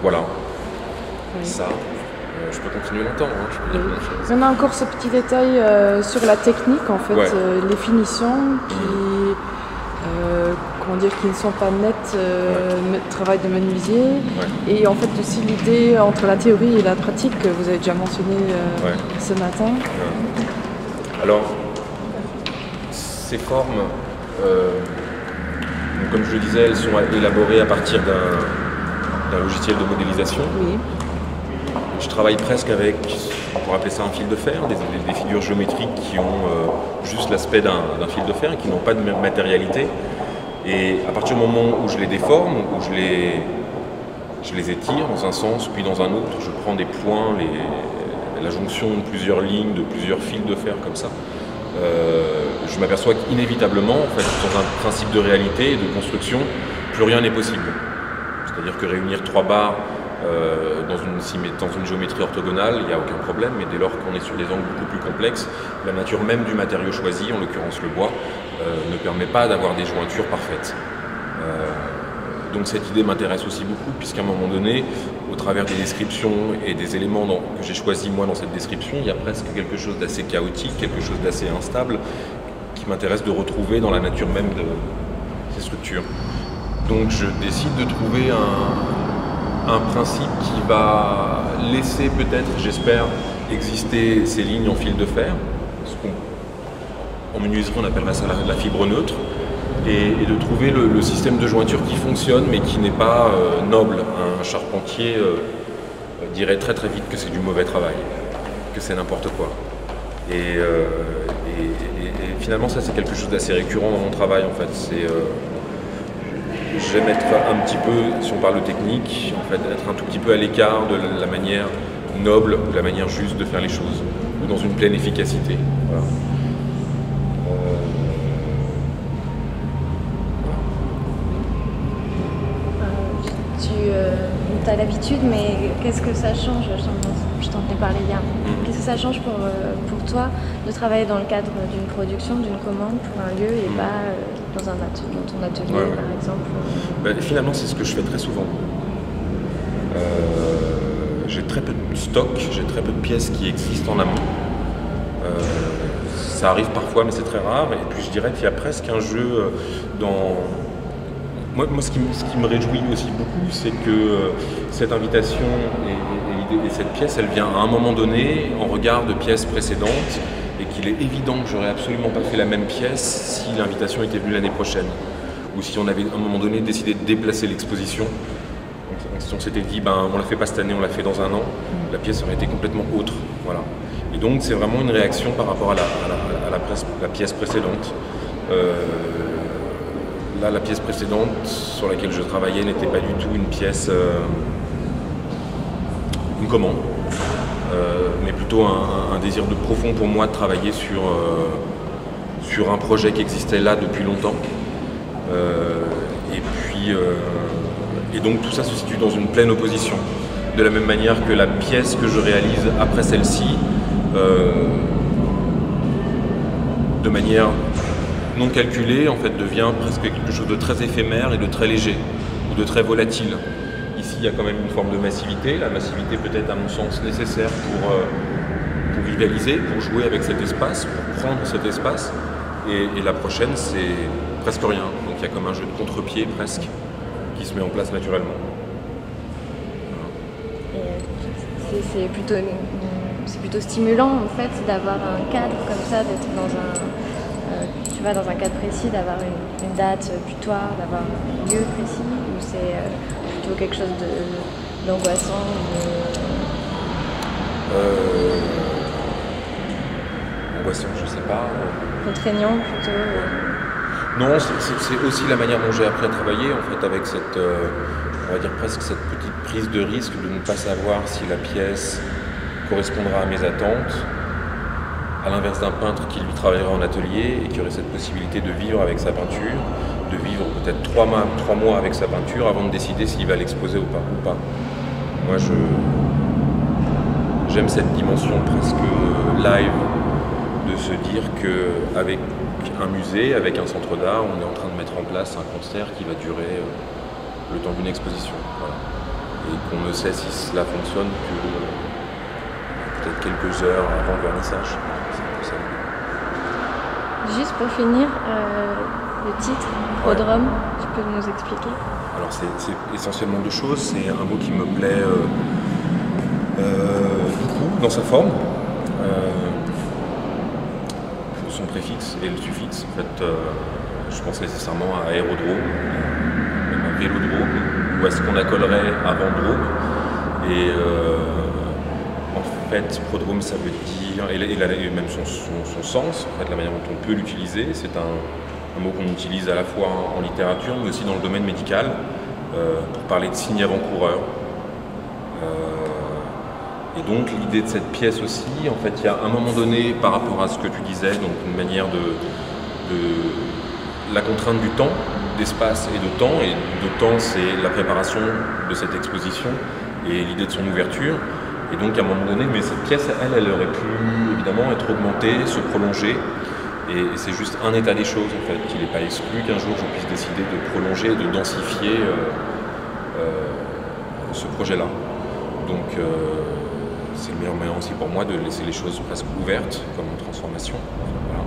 Voilà, Oui. ça. Je peux continuer longtemps, hein, je peux dire plein de choses. On a encore ce petit détail sur la technique, en fait, Ouais. les finitions comment dire, qui ne sont pas nettes, travail de menuisier. Ouais. Et en fait aussi l'idée entre la théorie et la pratique que vous avez déjà mentionné ce matin. Alors, ces formes, donc comme je le disais, elles sont élaborées à partir d'un logiciel de modélisation. Oui. Je travaille presque avec, on pourrait appeler ça un fil de fer, des figures géométriques qui ont juste l'aspect d'un fil de fer et qui n'ont pas de matérialité. Et à partir du moment où je les déforme, où je les étire dans un sens puis dans un autre, je prends des points, la jonction de plusieurs lignes, de plusieurs fils de fer comme ça, je m'aperçois qu'inévitablement, en fait, dans un principe de réalité et de construction, plus rien n'est possible. C'est-à-dire que réunir 3 barres dans une géométrie orthogonale, il n'y a aucun problème, mais dès lors qu'on est sur des angles beaucoup plus complexes, la nature même du matériau choisi, en l'occurrence le bois, ne permet pas d'avoir des jointures parfaites. Donc cette idée m'intéresse aussi beaucoup, puisqu'à un moment donné, au travers des descriptions et des éléments que j'ai choisis moi dans cette description, il y a presque quelque chose d'assez chaotique, quelque chose d'assez instable, qui m'intéresse de retrouver dans la nature même de ces structures. Donc je décide de trouver un principe qui va laisser peut-être, j'espère, exister ces lignes en fil de fer. En menuiserie, on appellerait ça la fibre neutre. Et de trouver le système de jointure qui fonctionne, mais qui n'est pas noble. Un charpentier dirait très très vite que c'est du mauvais travail, que c'est n'importe quoi. Et finalement, ça c'est quelque chose d'assez récurrent dans mon travail, en fait. J'aime être un petit peu, si on parle de technique, en fait, être un tout petit peu à l'écart de la manière noble ou de la manière juste de faire les choses, ou dans une pleine efficacité. Voilà. Tu as l'habitude, mais qu'est-ce que ça change? Je t'en ai parlé hier. Qu'est-ce que ça change pour toi de travailler dans le cadre d'une production, d'une commande pour un lieu et pas dans ton atelier, par exemple? Finalement, c'est ce que je fais très souvent. J'ai très peu de stock, j'ai très peu de pièces qui existent en amont. Ça arrive parfois, mais c'est très rare. Et puis je dirais qu'il y a presque un jeu dans... Moi, ce qui me réjouit aussi beaucoup, c'est que cette invitation et cette pièce, elle vient à un moment donné, en regard de pièces précédentes, et qu'il est évident que j'aurais absolument pas fait la même pièce si l'invitation était venue l'année prochaine, ou si on avait à un moment donné décidé de déplacer l'exposition. Si on s'était dit, on la fait pas cette année, on la fait dans un an, la pièce aurait été complètement autre. Voilà. Et donc c'est vraiment une réaction par rapport à la pièce précédente. Là, la pièce précédente sur laquelle je travaillais n'était pas du tout une pièce, une commande, mais plutôt un désir de profond pour moi de travailler sur un projet qui existait là depuis longtemps. Et donc tout ça se situe dans une pleine opposition. De la même manière que la pièce que je réalise après celle-ci, de manière non calculée, en fait, devient presque quelque chose de très éphémère et de très léger, ou de très volatile. Ici, il y a quand même une forme de massivité, la massivité peut-être à mon sens nécessaire pour rivaliser, pour jouer avec cet espace, pour prendre cet espace, et la prochaine, c'est presque rien. Donc il y a comme un jeu de contre-pied presque, qui se met en place naturellement. Voilà. C'est plutôt stimulant en fait d'avoir un cadre comme ça, d'être dans un cadre précis, d'avoir une date butoir, d'avoir un lieu précis, ou c'est plutôt quelque chose d'angoissant Angoissant, je sais pas. Contraignant plutôt Non, c'est aussi la manière dont j'ai appris à travailler, en fait, avec cette, on va dire presque cette petite prise de risque de ne pas savoir si la pièce correspondra à mes attentes, à l'inverse d'un peintre qui lui travaillerait en atelier et qui aurait cette possibilité de vivre avec sa peinture, de vivre peut-être 3 mois avec sa peinture avant de décider s'il va l'exposer ou pas. Moi, j'aime cette dimension presque live de se dire qu'avec un musée, avec un centre d'art, on est en train de mettre en place un concert qui va durer le temps d'une exposition. Voilà. et qu'on ne sait si cela fonctionne que peut-être quelques heures avant le vernissage. Juste pour finir, le titre, Prodrome, tu peux nous expliquer? Alors c'est essentiellement deux choses. C'est un mot qui me plaît beaucoup dans sa forme, son préfixe et le suffixe. En fait, je pense nécessairement à aérodrome, même à vélodrome, ou à ce qu'on accolerait avant drome. Et en fait, prodrome, ça veut dire, et même son sens, en fait, la manière dont on peut l'utiliser, c'est un mot qu'on utilise à la fois en littérature, mais aussi dans le domaine médical, pour parler de signe avant-coureur. Et donc l'idée de cette pièce aussi, en fait, il y a un moment donné, par rapport à ce que tu disais, donc une manière de la contrainte du temps, d'espace et de temps. Et de temps, c'est la préparation de cette exposition et l'idée de son ouverture. Et donc à un moment donné, mais cette pièce, elle aurait pu évidemment être augmentée, se prolonger. Et c'est juste un état des choses, en fait, qu'il n'est pas exclu qu'un jour je puisse décider de prolonger, de densifier ce projet-là. Donc c'est le meilleur moyen aussi pour moi de laisser les choses presque ouvertes, comme en transformation. Voilà.